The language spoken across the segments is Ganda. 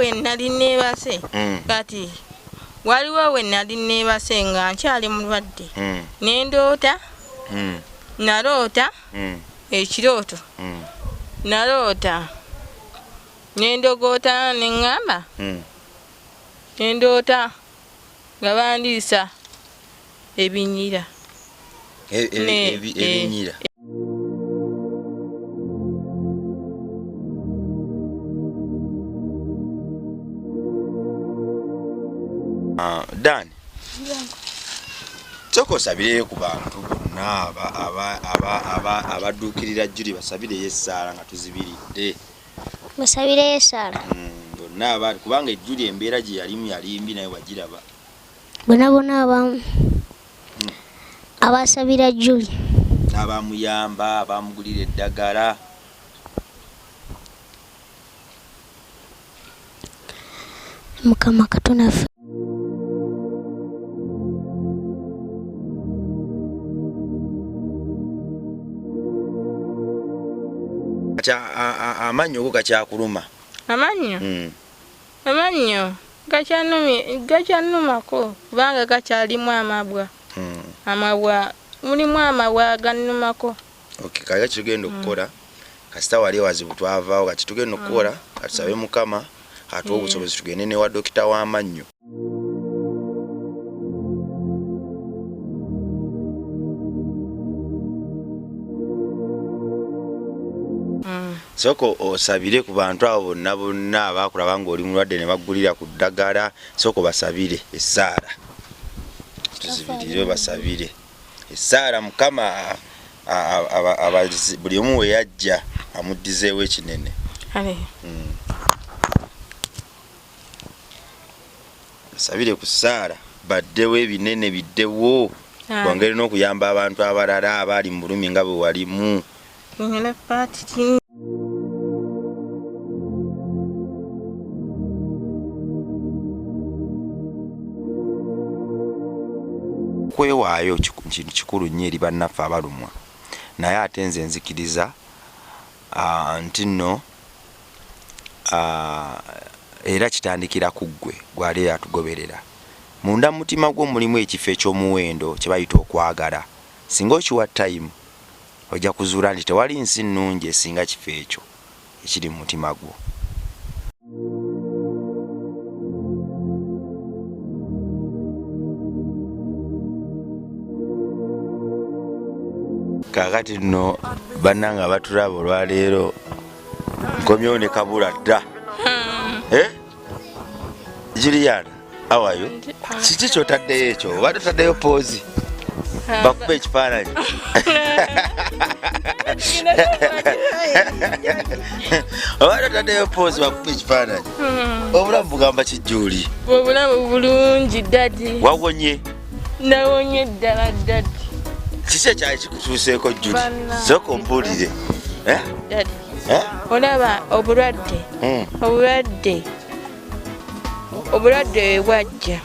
we nali neebase kati waliwo we nali neebase nga nkyali mulwadde nendoota naloota ekirooto naloota nendogoota neŋŋamba nendoota nga bandiisa ebinyira ebinyira Dan soko sabire ku bantu bonna abaduukirira Julie basabire Yesaala nga tuzibiridde basabire Yesaala bonna kubanga Julie embeera gye yalimu yalimbi naye wagiraba bonna abamu abasabira Julie abamuyamba abamugulira eddagala Mukama Katonda amannyo go gakyakuluma amannyo gakyannumako kubanga gakyalimu amabwa mulimu amabwa agannumako kaya kitugenda okukola kasita wali wazibu twavaawo kati tugenda okukola katusabe Mukama atuwa obusobozi tugende ne wa dokita w'amannyo soko osabire ku bantu abo bonna abakulaba nga oli mulwadde ne baggulira ku ddagala soko basabire Yesaala tuzibirire basabire Yesaala Mukama buli omu we yajja amuddizeewo ekinene basabire ku Saala baddewo ebinene biddewo bongere n'okuyamba abantu abalala abali mu bulumi nga bwe walimu kwewaayo kintu kikulu nnyo eri bannaffe abalumwa naye ate nze nzikiriza nti nno era kitandikira ku ggwe gwali atugoberera munda mu mutima gwo mulimu ekifo eky'omuwendo kye bayita okwagala singa okiwa time ojja kuzuula nti tewali nsi nnungi esinga kifo ekyo ekiri mu mutima gwo kakati nno bannanga batulaba olwaleero nkomyewo ne kabula dda Juliana awayo kiki kyotaddeyo ekyo oba totaddeyo poozi bakuba ekifaananyi oba totaddeyo poozi bakuba ekifaananyi obulamu bugamba ki Julie obulamu bulungi dadi wawonye nawonye ddala dadi kiki ekyali kikutuuseeko Julie sooka ombuulire dadi olaba obulwadde bwajja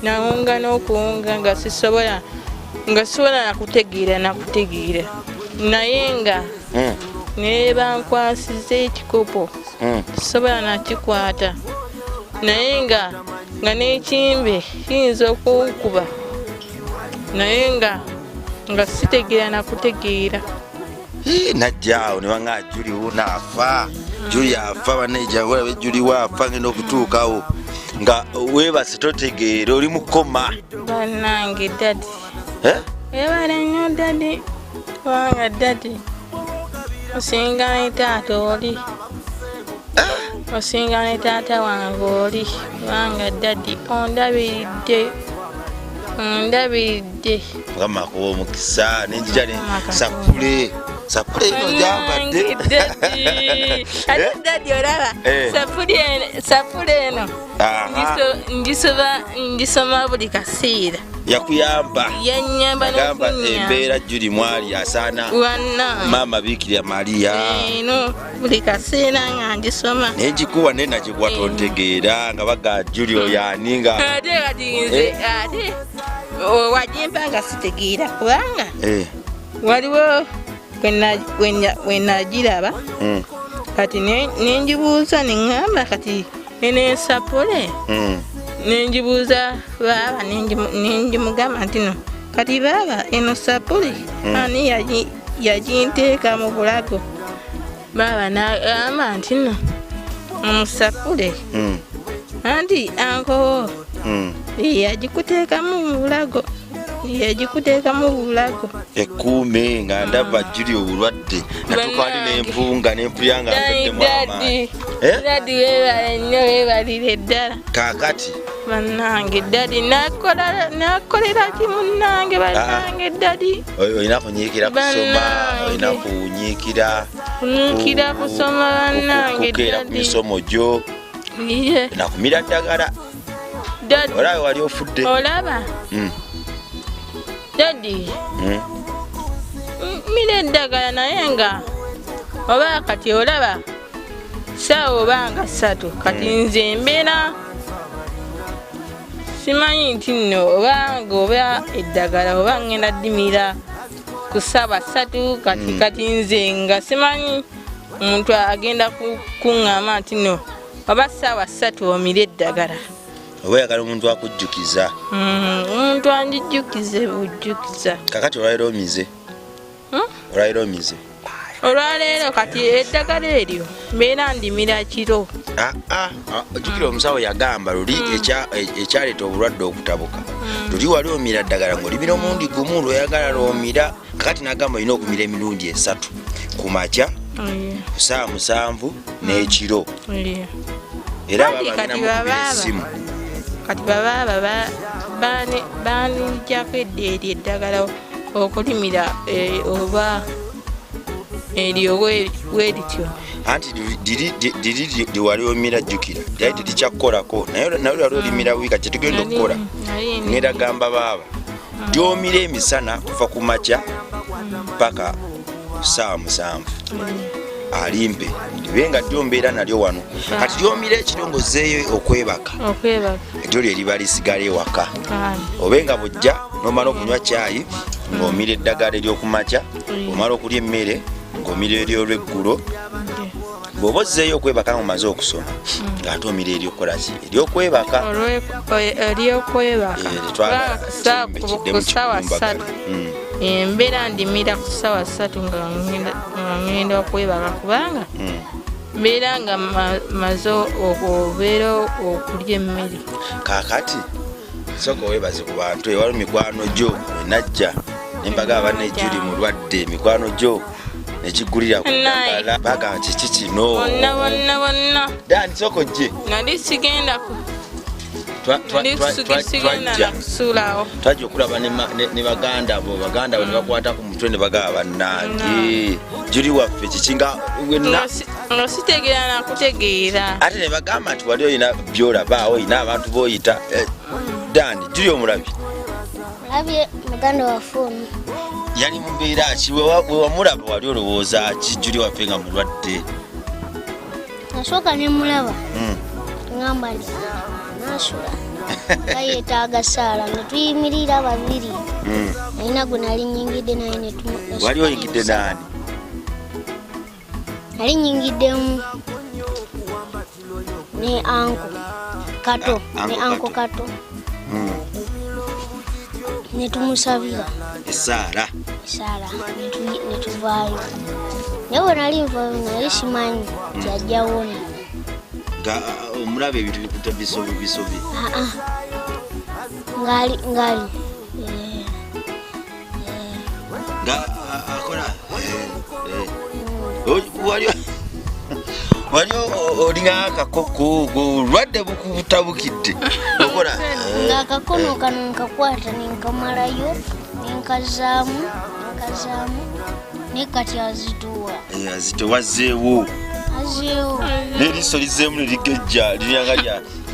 nawunga n'okuwunga nga sisobola nakutegeera naye nga naye bankwasiza ekikopo sisobola nakikwata naye nga n'ekimbe kiyinza okunkuba naye nga sitegeera nakutegeera najjaawo ne banga Julie unaafa Julie afa banejjangu olabe Julie waafa ngenda okutuukawo nga weebase totegeera oli mukoma bannange dadi ebala nnyo dadi kubanga dadi osinga ne taata oli osinga ne taata wange oli kubanga dadi ondabiridde Mukama akuwa omukisa nenjira ne sapule ino gyambadde dadi olaba sapule eno ngisoma buli kaseera yakuyamba yanyamba gamba embeera Julie mwali asaana mama Bikira Maria no buli kaseera nga ngisoma nenjikuwa nenagikuwa tontegeera nga baga Julie oyani nga ate wajimba nga sitegeera kubanga waliwo wenagiraba kati nenjibuuza neŋŋamba kati ene sapole nenjibuuza baba nenjimugamba nti no kati baba eno sapole ani yagiteeka mu bulago baba n'agamba nti no omusapule anti anko yagikuteekamu mu bulago ekuume nga ndaba Julie obulwadde natukali n'empunga n'empuyanga nteddemu amaanyi dadi weebale nnyo weebalire ddala kaakati bannange dadi nakolera ki munnange bannange dadi olina kunyiikira kusoma olina kunyiikira kusoma bannange kukeera ku misomo gyo nakumira ddagala olaba wali ofudde olaba dadi mira eddagala naye nga oba kati olaba saawa oba nga 3 kati nze mbeera simanyi nti nno oba eddagala oba ngenda ddimira ku saawa 3 kati nze nga simanyi omuntu agenda kuŋŋamba nti nno oba saawa 3 omira eddagala oba oyagala omuntu akujjukiza omuntu anjijjukize bujjukiza kakati olwaliro omize olwaleero kati eddagala eryo mbeera ndimira kiro ojjukira omusawo yagamba luli ekyaleeta obulwadde okutabuka luli wali omira ddagala ng'olimira omundi gumu lweyagala lwomira kakati n'agamba olina okumira emirundi 3 ku makya ku saawa 7 n'ekiro era babagenda esimu kati baba banijjako eddeeri eddagala okulimira oba eryo weerityo anti diri liwali omira jjukira lyali terikyakukolako naye wali olimira wiika kyetugenda okukola ngenda gamba baaba gyomira emisana kuva ku makya paka saawa 7 alimpe libenga lyombeera nalyo wano kati lyomira ekiro ng'ozzeeyo okwebaka eryo lye liba lisigala ewaka obenga bujja n'omala okunywa caayi ng'omira eddagala ery'okumakya omala okulya emmere ng'omira ery'olweggulo bw'oba ozzeeyo okwebaka ng'omaze okusoma ng'ate omira eryokolaki eryokwebaka ku ssaawa 3 embeera ndimira ku ssaawa 3 nga ngenda okwebaka kubanga mbeera nga maze obeera okulya emmere kaakati sooka weebaze ku bantu ewali mikwano gyo wenajja nembaga abanne Julie mulwadde mikwano gyo nekigulira ku ddagala bagamba kiki kino bonna dani sooka ojje nali sigenda twajja okulaba ne baganda bo ne bakwata ku mutwe ne bagaba bannange Julie waffe kikinga nga sitegeera nakutegeera ate ne bagamba nti wali olina byolaba olina abantu boyita dani Julie omulabi Labye muganda waffe ono yali mu mbeera ki we wamulaba wali olowooza ki Julie waffe nga mulwadde nasooka ne mulaba ngamba nti nasula kayetaaga saala ne tuyimirira babiri nalina gwe nali nyingidde naye wali oyingidde naani nali nyingiddemu ne anko kato ne tumusabira esaala ne tuvaayo naye bwe nali nva nali simanyi nti ajja wona nga omulaba ebintu bikuta bisobi ngali nga akola wali olinga akakoko olwadde bukubutabukidde okola nga akakono kano nkakwata nenkamalayo nenkazaamu ne kati azitowazeewo n'eriiso lizeemu nerigejja liryanga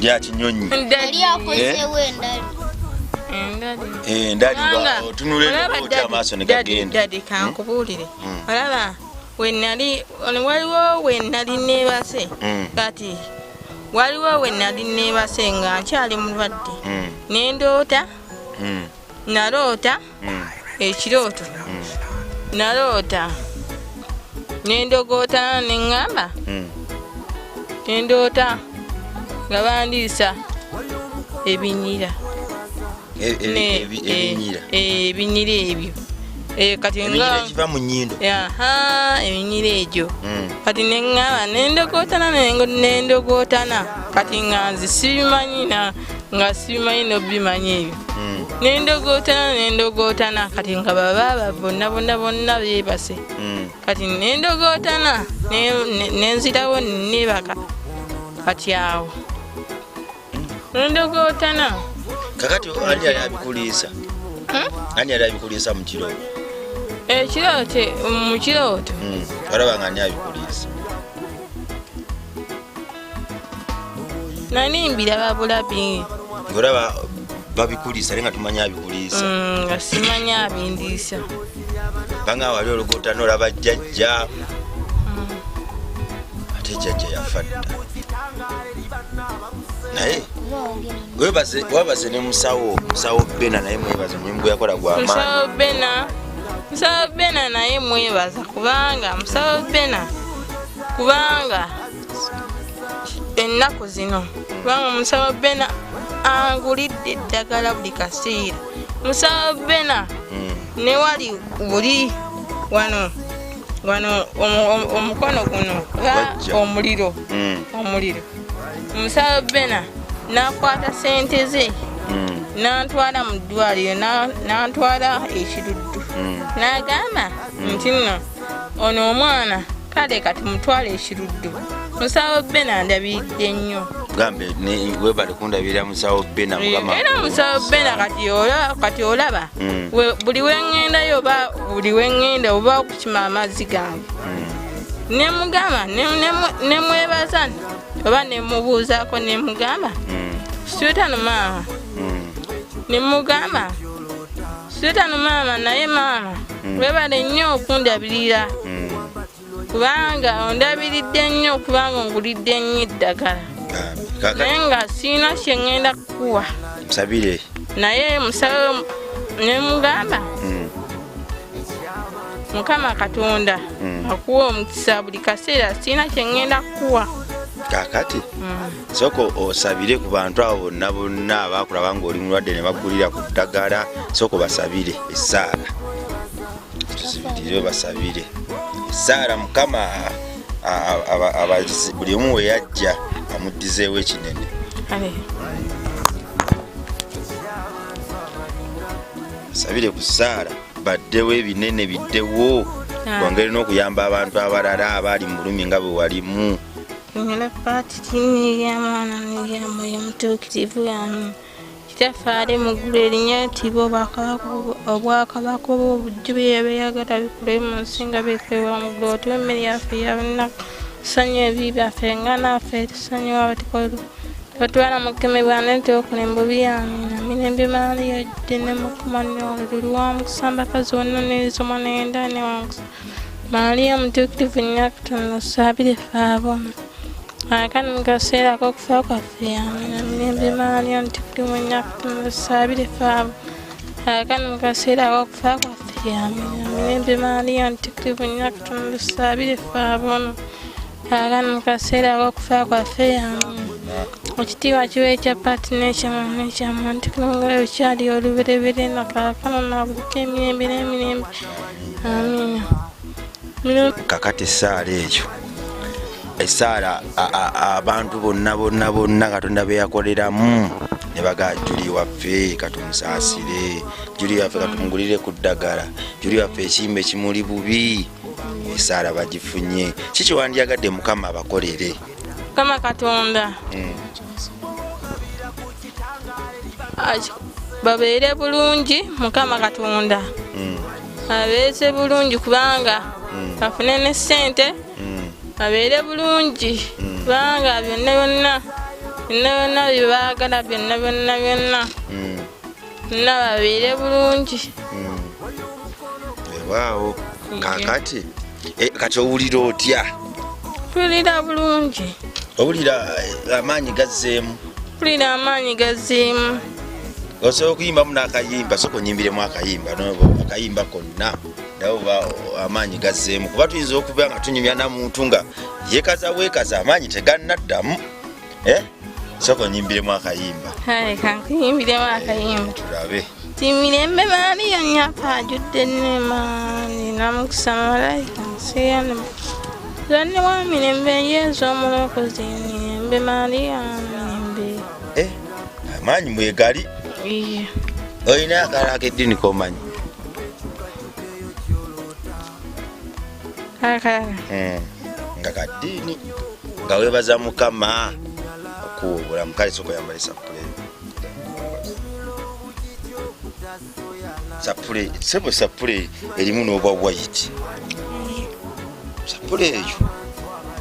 lya kinyonyi eryakozeewo endali otunulera amaaso ne gagenda dadi kankubuulire olaba waliwo wenali neebase kati waliwo wenali neebase nga nkyali mulwadde nendoota naloota ekirooto naloota nendogoota neŋŋamba nendoota nga bandiisa ebinyira ebinyira ebyo kati nga kiva mu nnyindo ebinyira egyo kati neŋŋaba nendogootana kati nga nze sibimanyi nga sibimanyi nobimanyi ebyo nendogootana kati nga baba bonna beebase kati nendogootana nenzirawo nebaka kati awo nendogootana kakati ani yali abikuliisa ani yali abikuliisa mu kirooto mu kirooto olaba nga ani abikuliisa nanimbira babulabi ng'olaba babikuliisa naye nga tumanya abikuliisa nga simanya abindiisa banga wali olugootana olaba jjajja ate jjajja yafa dda naye webaze ne musawo Bena naye mwebaza omulimu gwe yakola gw'amaanyi musawo Bena naye mwebaza kubanga musawo Bena kubanga ennaku zino kubanga musawo Bena angulidde eddagala buli kaseera musawo Bena ne wali buli wano omukono guno omuliro musawo Bena nakwata sente ze nantwala mu ddwaliro nantwala ekiruddu nagamba nti nno ono omwana kale kati mutwala ekiruddu musawo Bena ndabiridde nnyo gambe webale kundabirira musawo Bena mukama era musawo Bena kati olaba buli wengendayo buli wengenda oba okukima amazzi gange nemugamba nemwebaza oba nemubuuzaako nemugamba sitano maama nemugamba sitano maama naye maama webale nnyo okundabirira kubanga ondabiridde nnyo kubanga ongulidde nnyo eddagala naye nga siina kyengenda kukuwa musabire naye musawo nemugamba Mukama Katonda akuwa omukisa buli kaseera siina kyengenda kukuwa kakati soko osabire ku bantu abo bonna abakulaba ng'oli mulwadde ne baggulira ku ddagala soko basabire essaala tuzibirire basabire essaala Mukama buli omu we yajja amuddizeewo ekinene sabire ku ssaala baddewo ebinene biddewo wangeri n'okuyamba abantu abalala abali mu bulumi nga bwe walimu Nyola pati tini ya mwana niliamu ya mtukitivu yangu kitafari mugulu erinnya tibo obwakabaka obujjubi yabeyagala bikule mu nsinga bikewa mugulu otuemmere yaffe yalunaku tusanye ebibi byaffe nga naffe tusanyuwa batikolu otwala mukemebwa nente okulemba byange namirembe maali yajje ne mukumanyolo lulwa mukusambakazi wonna nezo mwanenda ne wangu Maria mtukitivu nyakutono sabire faabona akani mkaseera kokufa kwaffe amina mirembe Maria mtukitivu nyakutono sabire faabona akani mkaseera kokufa kwaffe amina mirembe Maria mtukitivu nyakutono sabire faabona akani mkaseera kokufa kwaffe amina ekitiibwa kiwe ekya paati n'ekyamu ntikirungayo kyali oluberebere nakaakano nabuliko emirembe n'emirembe amina kakati essaala ekyo essaala abantu bonna Katonda be yakoleramu ne baga Julie waffe katumusaasire Julie waffe katungulire ku ddagala Julie waffe ekimba ekimuli bubi essaala bagifunye kiki wandyagadde Mukama abakolere Mukama Katonda babeere bulungi Mukama Katonda abeeze bulungi kubanga bafune ne ssente babeere bulungi kubanga byonna byebaagala byonna babeere bulungi waawo kakati kati owulira otya mpulira bulungi owulira amaanyi gazzeemu mpulira amaanyi gazzeemu osobola okuyimbamu n'akayimba soko nyimbiremu akayimba akayimba konna nawe amaanyi gazzeemu kuba tuyinza okuba nga tunyumya namuntu nga yeekaza weekaza amaanyi tegannaddamu Soko nyimbiremu akayimba. Hai kankiyimbiremu akayimba. Tulabe. Timirembe Maria nyapa ajudde nema namukisa malayika nseyane. Zanne wa mirembe Yesu omulokozi mirembe Maria mirembe. Amanyi mwegali. Iya. Oyina akala kedini komanyi. Akala. Nga kadini. Nga webaza Mukama. Okubula mukale soko yambale sapule. Sapule, sebo sapule erimu n'obwa white. Sapule eyo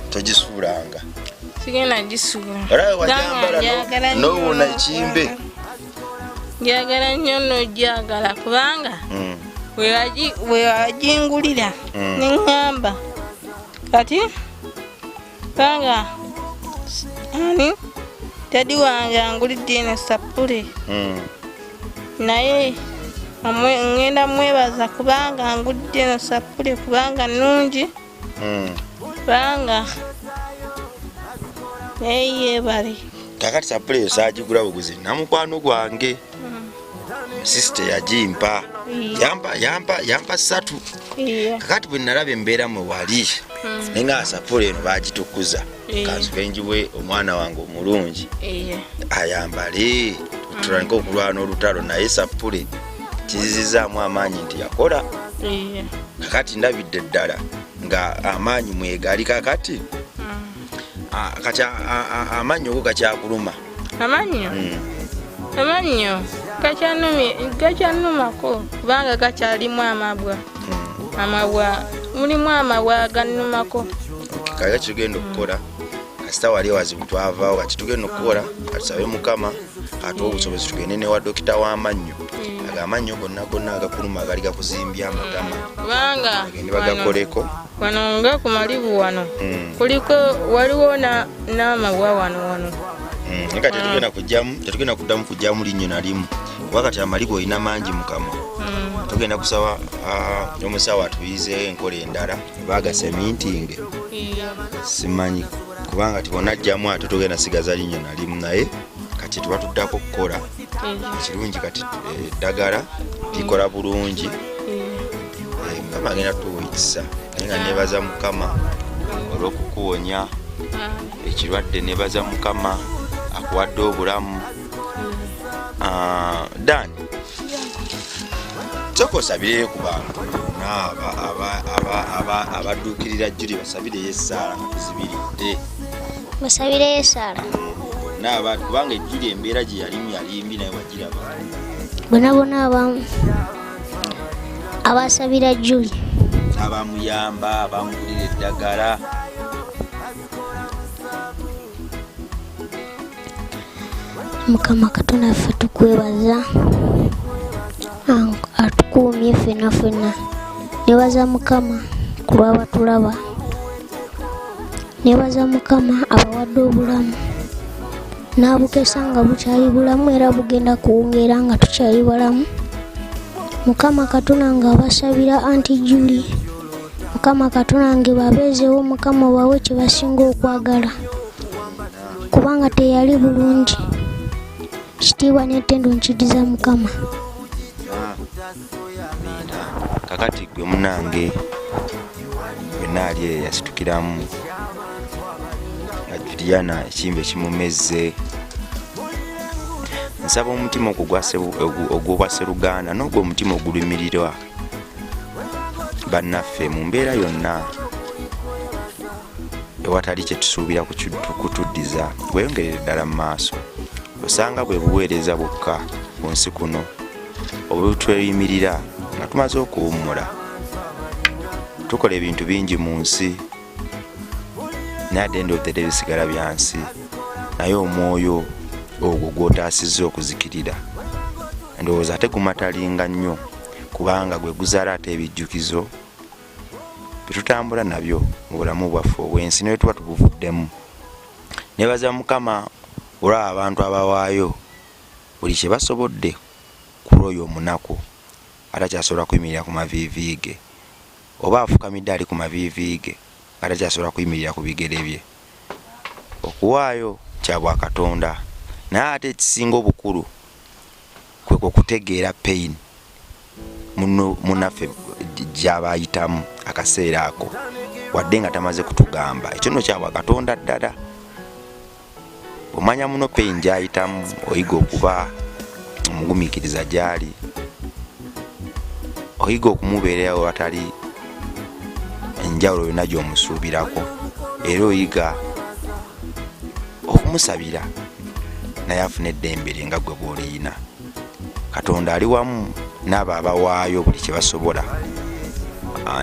togisulanga. Sigena gisula. Ora wajambala no na chimbe. Njagala nnyo n'ojagala kubanga wewajingulira n'engamba kati banga ani tadi wange angulidde eno sapule naye ngenda mwebaza kubanga angulidde eno sapule kubanga nnungi kubanga yebale kakati sapule osagigula buguzi namukwano gwange sister yajimpa yampa 3 kakati bwe nalaba embeera mwe wali nenga sapule eno bagitukuza kanzivenjiwe omwana wange omulungi ayambale tulanko okulwana olutalo naye sapule kizizizaamu amaanyi nti yakola kakati ndabidde ddala nga amaanyi mwegali kakati kati amannyo go gakyakuluma amannyo gakyanumako kubanga gakyalimu amabwa mulimu amabwa agannumako kaya kitugenda okukola kasita wali wazibu twavaawo kati tugenda okukola katusabe Mukama atuwa obusobozi tugende newa dokita w'amannyo agamannyo gonna agakuluma agali gakuzimbya amatama kubanga bagende bagakoleko wano nga ku malibu wano kuliko waliwo n'amabwa wano nga tetugenda kuddamu kujjamu linnyo na limu kuba kati amalibu olina mangi Mukama tugenda kusaba omusawo atuyizeeyo enkola endala bagasemintinge simanyi kubanga tibonajjamu ate tugenda sigaza linnyo na limu naye kati tubatuddako okukola ekirungi kati eddagala likola bulungi Mukama agenda tuwuyisa naye nga nebaza Mukama olw'okukuwonya ekirwadde nebaza Mukama akuwadde obulamu Dani soko osabire ku bantu abadduukirira Julie basabireyo essaala nga tuzibiridde basabireyo essaala n'abantu kubanga Julie embeera gye yalimu yalimbi naye wagiraba bonna abamu abasabira Julie abamuyamba abamugulira eddagala Mukama Katonda ffe tukwebaza atukuumye ffenna nebaza Mukama ku lw'abatulaba nebaza Mukama abawadde obulamu n'abukesa nga bukyali bulamu era bugenda kuwungeera nga tukyali balamu Mukama Katonda nga abasabira anti Julie Mukama Katonda nga babeezeewo Mukama wawe kye basinga okwagala kubanga teyali bulungi kitiibwa n'ettendo nkidiza Mukama kakati gwe munange bwenaali eyo yasitukiramu nga Juliana ekimbe kimumezze nsaba omutima ogw'obwa Sseruganda n'ogw'omutima ogulumirirwa bannaffe mu mbeera yonna ewatali kye tusuubira kutuddiza weyongerere ddala mu maaso osanga bwe buweereza bwokka ku nsi kuno obutweyimirira nga tumaze okuwummula tukola ebintu bingi mu nsi naye at the end of the day bisigala bya nsi naye omwoyo ogwo gw'otaasizza okuzikirira ndowooza ate gumatalinga nnyo kubanga gwe guzaala ate ebijjukizo byetutambula nabyo mu bulamu bwaffe obw'ensi naye tuba tubuvuddemu nebaza Mukama olw'abo abantu abawaayo buli kye basobodde ku lw'oyo omunaku atakyasobola kuyimirira ku maviivi ge oba afukamidde ali ku maviivi ge atakyasobola kuyimirira ku bigere bye okuwaayo kya bwa Katonda naye ate ekisinga obukulu kwe kutegeera pain munaffe gy'aba ayitamu akaseera ako wadde nga tamaze kutugamba. Ekyo nno kyawa Katonda ddala. Omanya muno pain gy'ayitamu oyiga okuba omugumiikiriza gy'ali, oyiga okumubeerawo watali enjawulo yonna gy'omusuubirako, era oyiga okumusabira naye afuna eddembe lye nga gwe bw'oliyina. Katonda ali wamu n'abo abawaayo buli kye basobola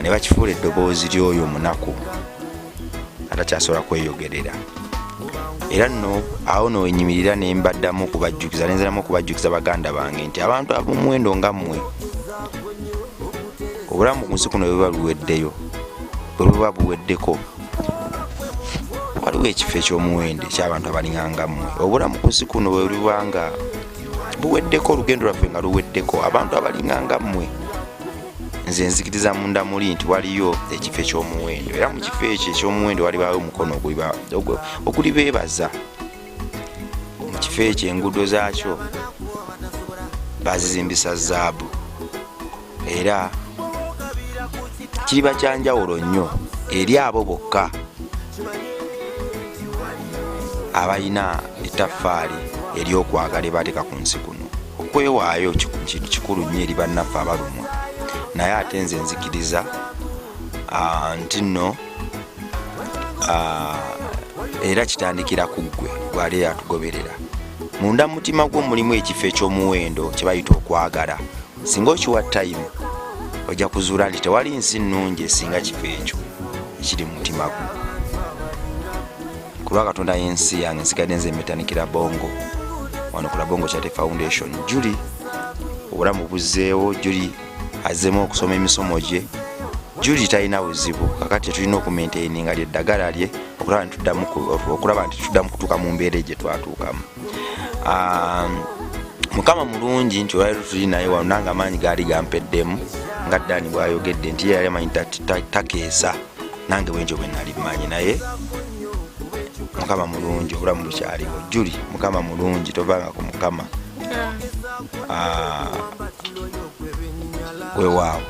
ne bakifuula eddoboozi ly'oyo omunaku atakyasobola kweyogerera. Era nno awo n'owenyimirira ne mbaddamu okubajjukiza, ne nziramu okubajjukiza baganda bange nti abantu ab'omuwendo nga mmwe obulamu ku nsi kuno bwe buba buweddeyo, bwe buba buweddeko, waliwo ekifo eky'omuwendo eky'abantu abalinga nga mmwe. Obulamu ku nsi kuno bwe buba nga buweddeko, olugendo lwaffe nga luweddeko, abantu abalinga nga mmwe, nze nzikiriza munda muli nti waliyo ekifo eky'omuwendo. Era mu kifo ekyo eky'omuwendo walibaawo omukono oguli beebaza. Mu kifo ekyo enguudo zaakyo bazizimbisa zaabu, era kiriba kyanjawulo nnyo eri abo bokka abalina ettaffaali ery'okwagala bateeka ku nsi kuno. Okwewaayo kintu kikulu nnyo eri bannaffe abalumwa, naye ate nze nzikiriza nti nno era kitandikira ku ggwe gwali atugoberera. Munda mu mutima gwo mulimu ekifo eky'omuwendo kye bayita okwagala. Singa okiwa time ojja kuzuula nti tewali nsi nnungi esinga kifo ekyo ekiri mu mutima gwo. Ku lwa Katonda y'ensi yange nsigadde nze metanikira Bongo wano ku Bongo Charity Foundation. Julie obulamu buzzeewo, Julie azzeemu okusoma emisomo gye, Julie talina buzibu. Kakati tulina okumaintaininga lyeddagala lye okulaba nti tuddamu kutuuka mu mbeera gye twatuukamu. Mukama mulungi nti olwaleero tuli naye wano, nange amaanyi gaali gampeddemu nga Dani bw'ayogedde nti yali amanyi takeesa, nange bwenjo bwe nali mmanyi, naye Mukama mulungi, obulamu bukyaliwo. Julie, Mukama mulungi, tovanga ku Mukama. Weewaawo.